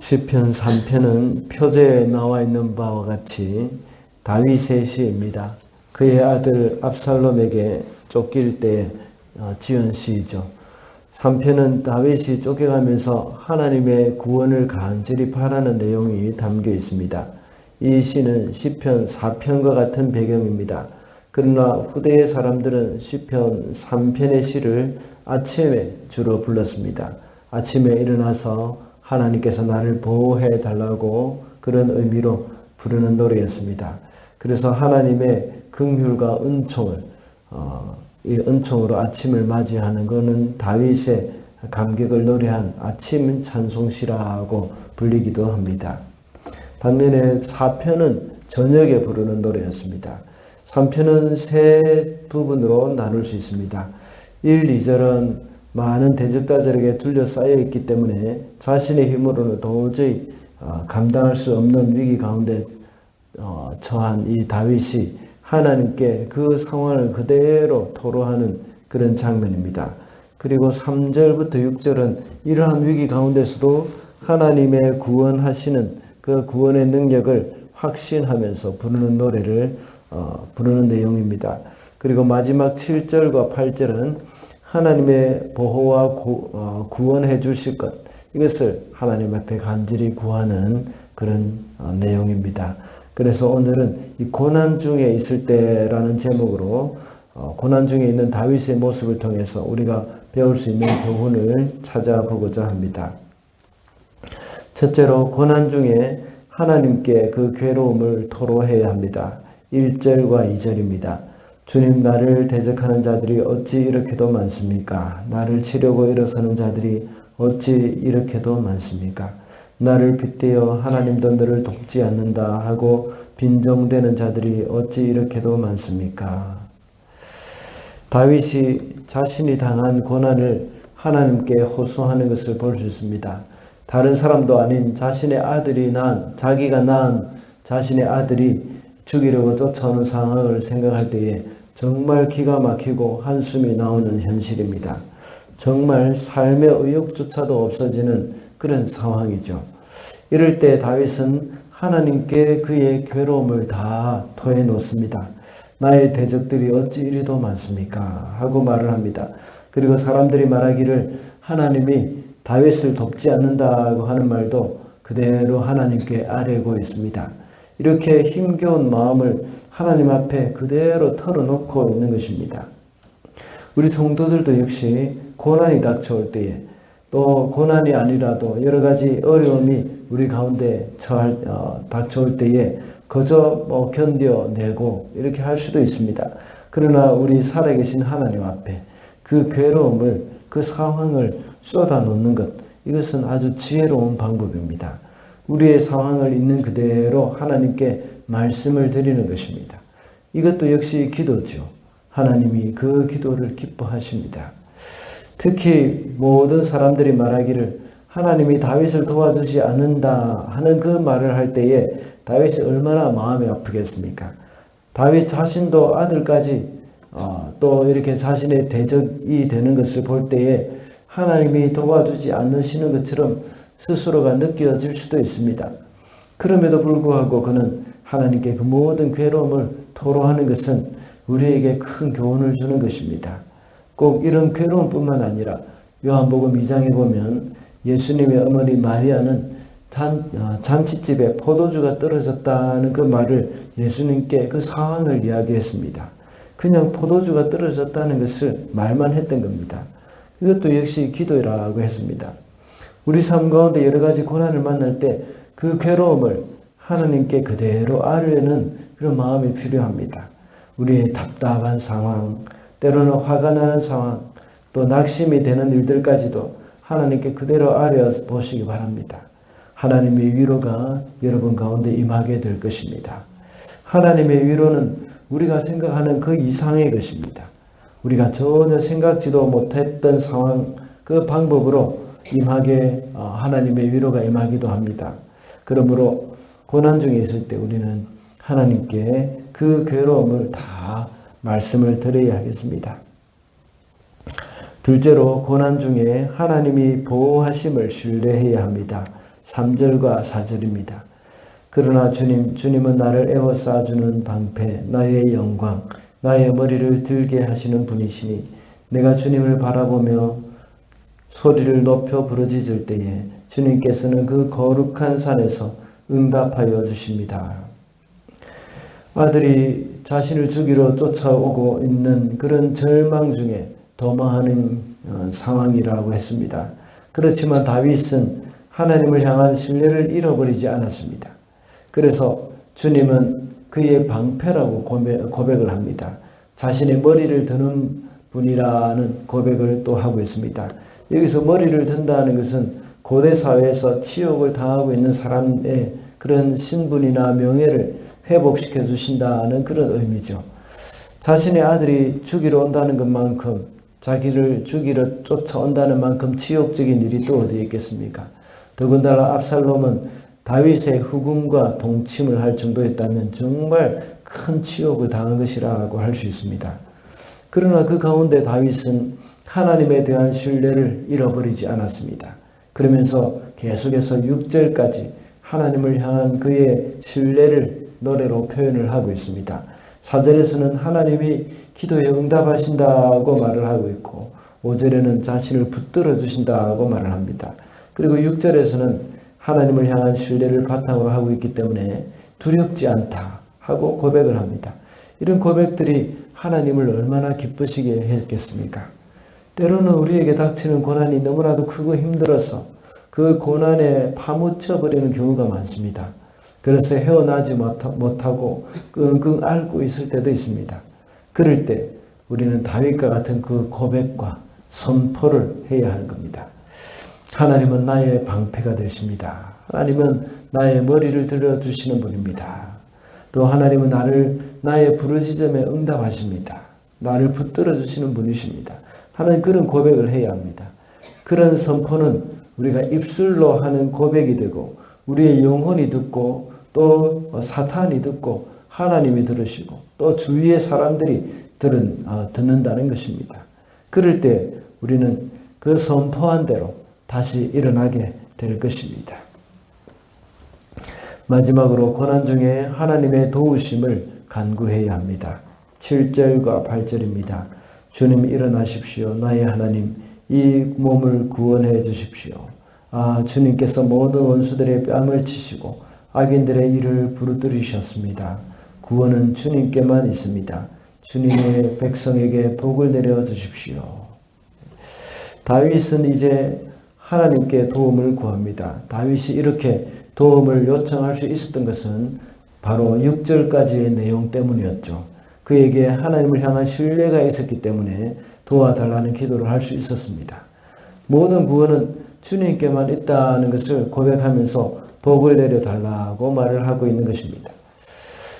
시편 3편은 표제에 나와 있는 바와 같이 다윗의 시입니다. 그의 아들 압살롬에게 쫓길 때 지은 시이죠. 3편은 다윗이 쫓겨가면서 하나님의 구원을 간절히 바라는 내용이 담겨 있습니다. 이 시는 시편 4편과 같은 배경입니다. 그러나 후대의 사람들은 시편 3편의 시를 아침에 주로 불렀습니다. 아침에 일어나서 하나님께서 나를 보호해 달라고 그런 의미로 부르는 노래였습니다. 그래서 하나님의 긍휼과 은총을 이 은총으로 아침을 맞이하는 것은 다윗의 감격을 노래한 아침 찬송시라고 불리기도 합니다. 반면에 4편은 저녁에 부르는 노래였습니다. 3편은 세 부분으로 나눌 수 있습니다. 1, 2절은 많은 대적자들에게 둘러싸여 있기 때문에 자신의 힘으로는 도저히 감당할 수 없는 위기 가운데 처한 이 다윗이 하나님께 그 상황을 그대로 토로하는 그런 장면입니다. 그리고 3절부터 6절은 이러한 위기 가운데서도 하나님의 구원하시는 그 구원의 능력을 확신하면서 부르는 노래를 부르는 내용입니다. 그리고 마지막 7절과 8절은 하나님의 보호와 구원해 주실 것, 이것을 하나님 앞에 간절히 구하는 그런 내용입니다. 그래서 오늘은 이 고난 중에 있을 때라는 제목으로 고난 중에 있는 다윗의 모습을 통해서 우리가 배울 수 있는 교훈을 찾아보고자 합니다. 첫째로 고난 중에 하나님께 그 괴로움을 토로해야 합니다. 1절과 2절입니다. 주님, 나를 대적하는 자들이 어찌 이렇게도 많습니까? 나를 치려고 일어서는 자들이 어찌 이렇게도 많습니까? 나를 빗대어 하나님도 너를 돕지 않는다 하고 빈정대는 자들이 어찌 이렇게도 많습니까? 다윗이 자신이 당한 고난을 하나님께 호소하는 것을 볼 수 있습니다. 다른 사람도 아닌 자신의 아들이 자기가 낳은 자신의 아들이 죽이려고 쫓아오는 상황을 생각할 때에 정말 기가 막히고 한숨이 나오는 현실입니다. 정말 삶의 의욕조차도 없어지는 그런 상황이죠. 이럴 때 다윗은 하나님께 그의 괴로움을 다 토해놓습니다. 나의 대적들이 어찌 이리도 많습니까? 하고 말을 합니다. 그리고 사람들이 말하기를 하나님이 다윗을 돕지 않는다고 하는 말도 그대로 하나님께 아뢰고 있습니다. 이렇게 힘겨운 마음을 하나님 앞에 그대로 털어놓고 있는 것입니다. 우리 성도들도 역시 고난이 닥쳐올 때에 또 고난이 아니라도 여러 가지 어려움이 우리 가운데 닥쳐올 때에 그저 견뎌내고 이렇게 할 수도 있습니다. 그러나 우리 살아계신 하나님 앞에 그 괴로움을, 그 상황을 쏟아놓는 것, 이것은 아주 지혜로운 방법입니다. 우리의 상황을 있는 그대로 하나님께 말씀을 드리는 것입니다. 이것도 역시 기도죠. 하나님이 그 기도를 기뻐하십니다. 특히 모든 사람들이 말하기를 하나님이 다윗을 도와주지 않는다 하는 그 말을 할 때에 다윗이 얼마나 마음이 아프겠습니까? 다윗 자신도 아들까지 또 이렇게 자신의 대적이 되는 것을 볼 때에 하나님이 도와주지 않으시는 것처럼 스스로가 느껴질 수도 있습니다. 그럼에도 불구하고 그는 하나님께 그 모든 괴로움을 토로하는 것은 우리에게 큰 교훈을 주는 것입니다. 꼭 이런 괴로움뿐만 아니라 요한복음 2장에 보면 예수님의 어머니 마리아는 잔치집에 포도주가 떨어졌다는 그 말을 예수님께 그 상황을 이야기했습니다. 그냥 포도주가 떨어졌다는 것을 말만 했던 겁니다. 이것도 역시 기도라고 했습니다. 우리 삶 가운데 여러 가지 고난을 만날 때 그 괴로움을 하나님께 그대로 아뢰는 그런 마음이 필요합니다. 우리의 답답한 상황, 때로는 화가 나는 상황, 또 낙심이 되는 일들까지도 하나님께 그대로 아뢰어 보시기 바랍니다. 하나님의 위로가 여러분 가운데 임하게 될 것입니다. 하나님의 위로는 우리가 생각하는 그 이상의 것입니다. 우리가 전혀 생각지도 못했던 상황, 그 방법으로 하나님의 위로가 임하기도 합니다. 그러므로 고난 중에 있을 때 우리는 하나님께 그 괴로움을 다 말씀을 드려야 하겠습니다. 둘째로 고난 중에 하나님이 보호하심을 신뢰해야 합니다. 3절과 4절입니다. 그러나 주님은 나를 에워싸주는 방패, 나의 영광, 나의 머리를 들게 하시는 분이시니 내가 주님을 바라보며 소리를 높여 부르짖을 때에 주님께서는 그 거룩한 산에서 응답하여 주십니다. 아들이 자신을 죽이러 쫓아오고 있는 그런 절망 중에 도망하는 상황이라고 했습니다. 그렇지만 다윗은 하나님을 향한 신뢰를 잃어버리지 않았습니다. 그래서 주님은 그의 방패라고 고백을 합니다. 자신의 머리를 드는 분이라는 고백을 또 하고 있습니다. 여기서 머리를 든다는 것은 고대 사회에서 치욕을 당하고 있는 사람의 그런 신분이나 명예를 회복시켜 주신다는 그런 의미죠. 자신의 아들이 죽이러 온다는 것만큼, 자기를 죽이러 쫓아온다는 만큼 치욕적인 일이 또 어디 있겠습니까? 더군다나 압살롬은 다윗의 후궁과 동침을 할 정도였다면 정말 큰 치욕을 당한 것이라고 할 수 있습니다. 그러나 그 가운데 다윗은 하나님에 대한 신뢰를 잃어버리지 않았습니다. 그러면서 계속해서 6절까지 하나님을 향한 그의 신뢰를 노래로 표현을 하고 있습니다. 4절에서는 하나님이 기도에 응답하신다고 말을 하고 있고 5절에는 자신을 붙들어 주신다고 말을 합니다. 그리고 6절에서는 하나님을 향한 신뢰를 바탕으로 하고 있기 때문에 두렵지 않다 하고 고백을 합니다. 이런 고백들이 하나님을 얼마나 기쁘시게 했겠습니까? 때로는 우리에게 닥치는 고난이 너무나도 크고 힘들어서 그 고난에 파묻혀 버리는 경우가 많습니다. 그래서 헤어나지 못하고 끙끙 앓고 있을 때도 있습니다. 그럴 때 우리는 다윗과 같은 그 고백과 선포를 해야 할 겁니다. 하나님은 나의 방패가 되십니다. 하나님은 나의 머리를 들어주시는 분입니다. 또 하나님은 나의 부르짖음에 응답하십니다. 나를 붙들어 주시는 분이십니다. 하는 그런 고백을 해야 합니다. 그런 선포는 우리가 입술로 하는 고백이 되고 우리의 영혼이 듣고 또 사탄이 듣고 하나님이 들으시고 또 주위의 사람들이 듣는다는 것입니다. 그럴 때 우리는 그 선포한 대로 다시 일어나게 될 것입니다. 마지막으로 고난 중에 하나님의 도우심을 간구해야 합니다. 7절과 8절입니다. 주님 일어나십시오. 나의 하나님 이 몸을 구원해 주십시오. 주님께서 모든 원수들의 뺨을 치시고 악인들의 일을 부르뜨리셨습니다. 구원은 주님께만 있습니다. 주님의 백성에게 복을 내려 주십시오. 다윗은 이제 하나님께 도움을 구합니다. 다윗이 이렇게 도움을 요청할 수 있었던 것은 바로 6절까지의 내용 때문이었죠. 그에게 하나님을 향한 신뢰가 있었기 때문에 도와달라는 기도를 할 수 있었습니다. 모든 구원은 주님께만 있다는 것을 고백하면서 복을 내려달라고 말을 하고 있는 것입니다.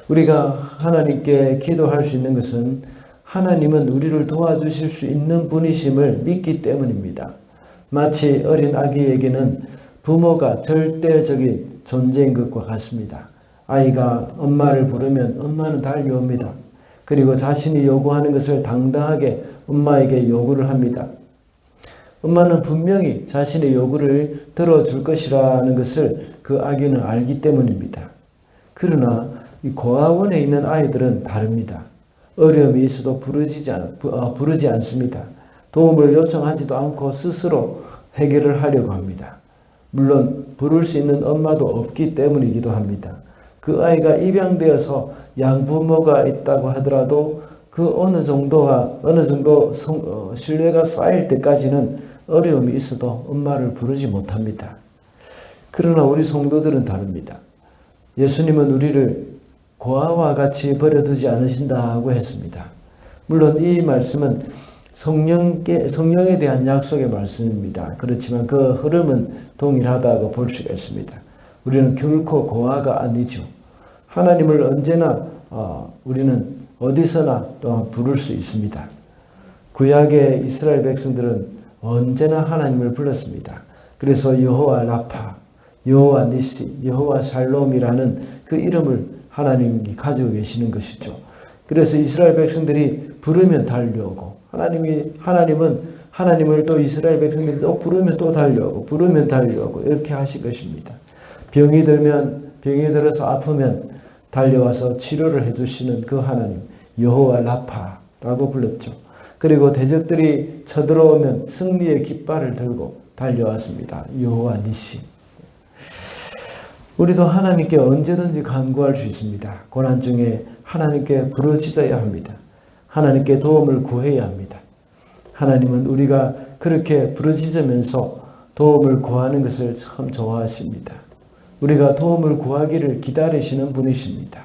우리가 하나님께 기도할 수 있는 것은 하나님은 우리를 도와주실 수 있는 분이심을 믿기 때문입니다. 마치 어린 아기에게는 부모가 절대적인 존재인 것과 같습니다. 아이가 엄마를 부르면 엄마는 달려옵니다. 그리고 자신이 요구하는 것을 당당하게 엄마에게 요구를 합니다. 엄마는 분명히 자신의 요구를 들어줄 것이라는 것을 그 아기는 알기 때문입니다. 그러나 이 고아원에 있는 아이들은 다릅니다. 어려움이 있어도 부르지 않습니다. 도움을 요청하지도 않고 스스로 해결을 하려고 합니다. 물론 부를 수 있는 엄마도 없기 때문이기도 합니다. 그 아이가 입양되어서 양부모가 있다고 하더라도 그 어느 정도 신뢰가 쌓일 때까지는 어려움이 있어도 엄마를 부르지 못합니다. 그러나 우리 성도들은 다릅니다. 예수님은 우리를 고아와 같이 버려두지 않으신다고 했습니다. 물론 이 말씀은 성령에 대한 약속의 말씀입니다. 그렇지만 그 흐름은 동일하다고 볼 수가 있습니다. 우리는 결코 고아가 아니죠. 하나님을 언제나 우리는 어디서나 또 부를 수 있습니다. 구약의 이스라엘 백성들은 언제나 하나님을 불렀습니다. 그래서 여호와 라파, 여호와 니시, 여호와 샬롬이라는 그 이름을 하나님이 가지고 계시는 것이죠. 그래서 이스라엘 백성들이 부르면 달려오고 하나님은 하나님을 또 이스라엘 백성들이 또 부르면 또 달려오고 부르면 달려오고 이렇게 하실 것입니다. 병이 들어서 아프면 달려와서 치료를 해주시는 그 하나님, 여호와 라파라고 불렀죠. 그리고 대적들이 쳐들어오면 승리의 깃발을 들고 달려왔습니다. 여호와 니시. 우리도 하나님께 언제든지 간구할 수 있습니다. 고난 중에 하나님께 부르짖어야 합니다. 하나님께 도움을 구해야 합니다. 하나님은 우리가 그렇게 부르짖으면서 도움을 구하는 것을 참 좋아하십니다. 우리가 도움을 구하기를 기다리시는 분이십니다.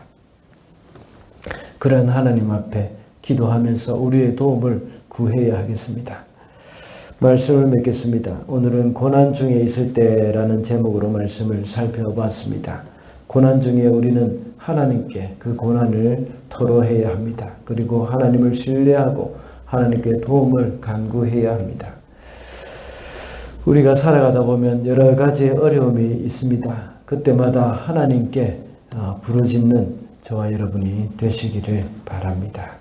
그런 하나님 앞에 기도하면서 우리의 도움을 구해야 하겠습니다. 말씀을 맺겠습니다. 오늘은 고난 중에 있을 때라는 제목으로 말씀을 살펴봤습니다. 고난 중에 우리는 하나님께 그 고난을 토로해야 합니다. 그리고 하나님을 신뢰하고 하나님께 도움을 간구해야 합니다. 우리가 살아가다 보면 여러 가지 어려움이 있습니다. 그때마다 하나님께 부르짖는 저와 여러분이 되시기를 바랍니다.